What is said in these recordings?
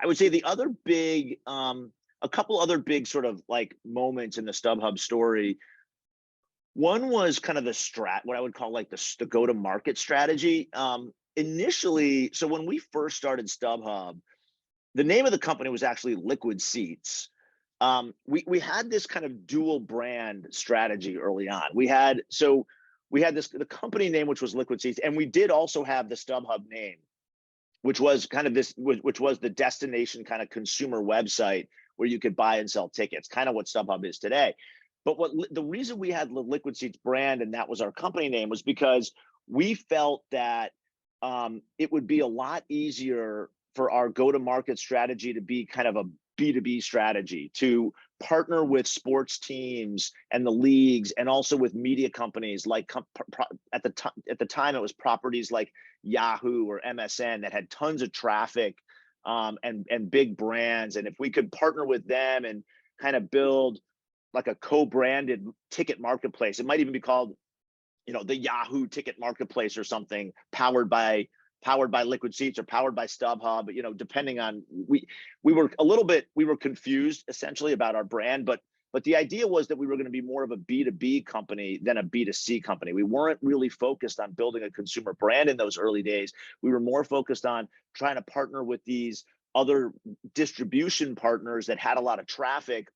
I would say the other big, a couple other big sort of like moments in the StubHub story. One was kind of what I would call like the go-to-market strategy. Initially, so when we first started StubHub, the name of the company was actually Liquid Seats. We had this kind of dual brand strategy early on. We had the company name, which was Liquid Seats, and we did also have the StubHub name, which was the destination kind of consumer website where you could buy and sell tickets, kind of what StubHub is today. But the reason we had the Liquid Seats brand and that was our company name was because we felt that it would be a lot easier for our go-to-market strategy to be kind of a B2B strategy, to partner with sports teams and the leagues, and also with media companies like at the time it was properties like Yahoo or MSN that had tons of traffic and big brands. And if we could partner with them and kind of build like a co-branded ticket marketplace, it might even be called, the Yahoo ticket marketplace or something, powered by Liquid Seats or powered by StubHub, depending on, we were confused essentially about our brand, but the idea was that we were going to be more of a B2B company than a B2C company. We weren't really focused on building a consumer brand in those early days. We were more focused on trying to partner with these other distribution partners that had a lot of traffic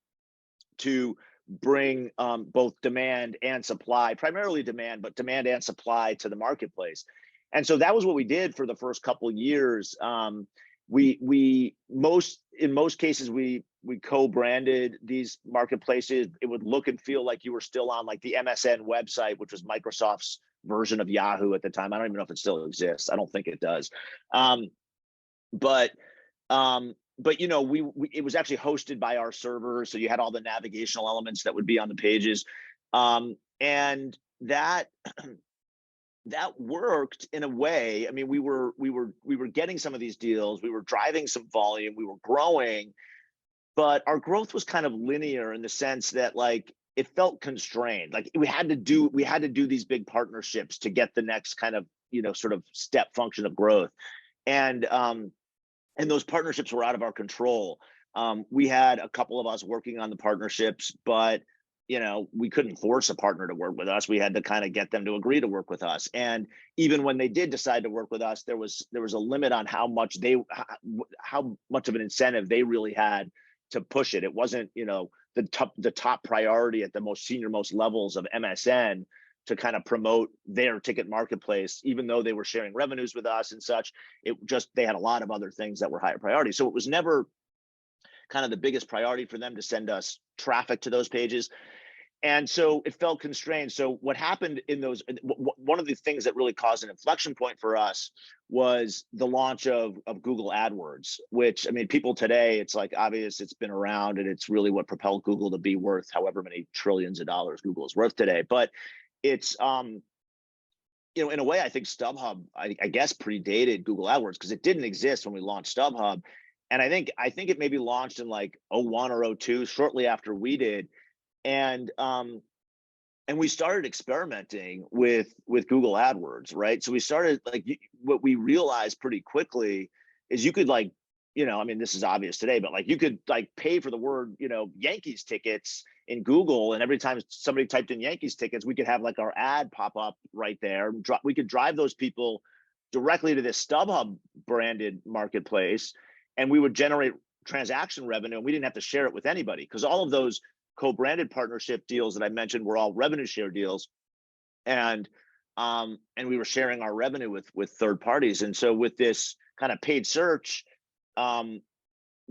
to bring both demand and supply, primarily demand, but demand and supply to the marketplace. And so that was what we did for the first couple of years. In most cases, we co-branded these marketplaces. It would look and feel like you were still on like the MSN website, which was Microsoft's version of Yahoo at the time. I don't even know if it still exists. I don't think it does. But it was actually hosted by our servers, so you had all the navigational elements that would be on the pages, and that worked in a way. I mean, we were getting some of these deals, we were driving some volume, we were growing, but our growth was kind of linear in the sense that like it felt constrained. Like we had to do these big partnerships to get the next kind of sort of step function of growth, and those partnerships were out of our control. We had a couple of us working on the partnerships, but we couldn't force a partner to work with us. We had to kind of get them to agree to work with us. And even when they did decide to work with us, there was a limit on how much of an incentive they really had to push it. It wasn't, the top priority at the most senior levels of MSN to kind of promote their ticket marketplace, even though they were sharing revenues with us and such. They had a lot of other things that were higher priority. So it was never kind of the biggest priority for them to send us traffic to those pages. And so it felt constrained. So what happened in those, one of the things that really caused an inflection point for us was the launch of Google AdWords, which, I mean, people today, it's like obvious, it's been around and it's really what propelled Google to be worth however many trillions of dollars Google is worth today. But it's, in a way, I think StubHub, I guess, predated Google AdWords because it didn't exist when we launched StubHub. And I think it maybe launched in like 01 or 02, shortly after we did. And we started experimenting with Google AdWords, right? So we started, like, what we realized pretty quickly is you could, like, I mean, this is obvious today, but like you could like pay for the word, Yankees tickets in Google, and every time somebody typed in Yankees tickets, we could have like our ad pop up right there. We could drive those people directly to this StubHub branded marketplace, and we would generate transaction revenue, and we didn't have to share it with anybody because all of those co-branded partnership deals that I mentioned were all revenue share deals, and we were sharing our revenue with third parties. And so with this kind of paid search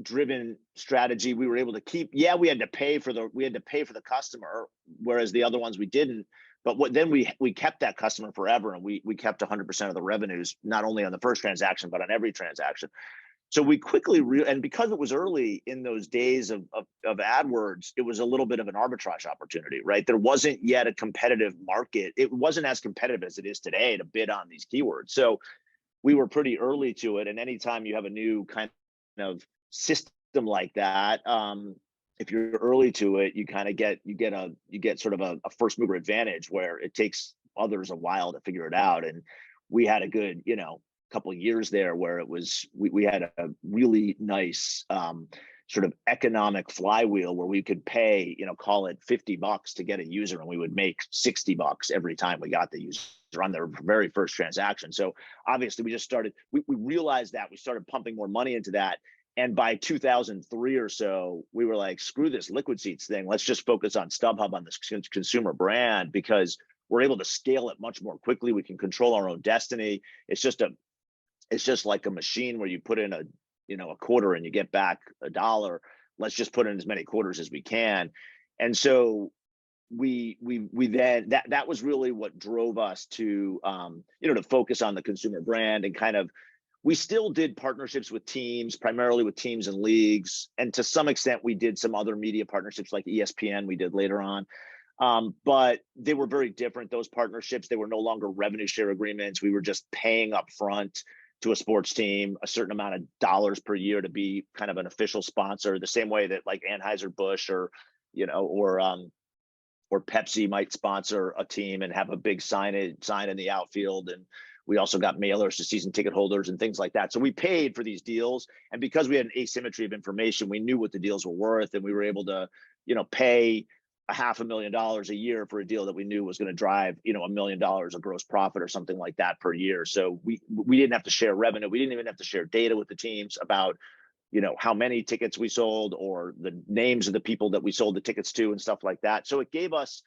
driven strategy, we were able to keep, we had to pay for the customer, whereas the other ones we didn't. But then we kept that customer forever, and we kept 100% of the revenues, not only on the first transaction but on every transaction. So we quickly and because it was early in those days of AdWords, it was a little bit of an arbitrage opportunity, right? There wasn't yet a competitive market. It wasn't as competitive as it is today to bid on these keywords. So we were pretty early to it. And anytime you have a new kind of system like that, if you're early to it, you kind of get sort of a first mover advantage where it takes others a while to figure it out. And we had a good, couple of years there where it was we had a really nice sort of economic flywheel where we could pay, call it $50 to get a user, and we would make $60 every time we got the user on their very first transaction. So obviously we just started, we realized that we started pumping more money into that. And by 2003 or so, we were like, screw this liquid seats thing. Let's just focus on StubHub, on this consumer brand, because we're able to scale it much more quickly. We can control our own destiny. It's just like a machine where you put in a quarter and you get back $1. Let's just put in as many quarters as we can. And so we then that was really what drove us to to focus on the consumer brand. And kind of, we still did partnerships with teams, primarily with teams and leagues, and to some extent we did some other media partnerships like ESPN we did later on. But they were very different, those partnerships. They were no longer revenue share agreements. We were just paying up front to a sports team a certain amount of dollars per year to be kind of an official sponsor, the same way that like Anheuser-Busch or Pepsi might sponsor a team and have a big sign in the outfield. And we also got mailers to season ticket holders and things like that. So we paid for these deals, and because we had an asymmetry of information, we knew what the deals were worth, and we were able to pay $500,000 a year for a deal that we knew was going to drive $1 million of gross profit or something like that per year. So we didn't have to share revenue. We didn't even have to share data with the teams about how many tickets we sold or the names of the people that we sold the tickets to and stuff like that. So it gave us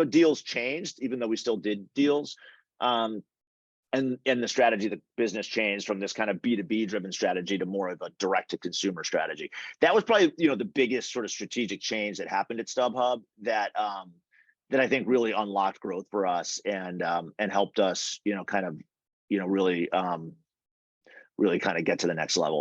deals changed, even though we still did deals. And the strategy of the business changed from this kind of B2B driven strategy to more of a direct to consumer strategy. That was probably, the biggest sort of strategic change that happened at StubHub that I think really unlocked growth for us and helped us, really kind of get to the next level.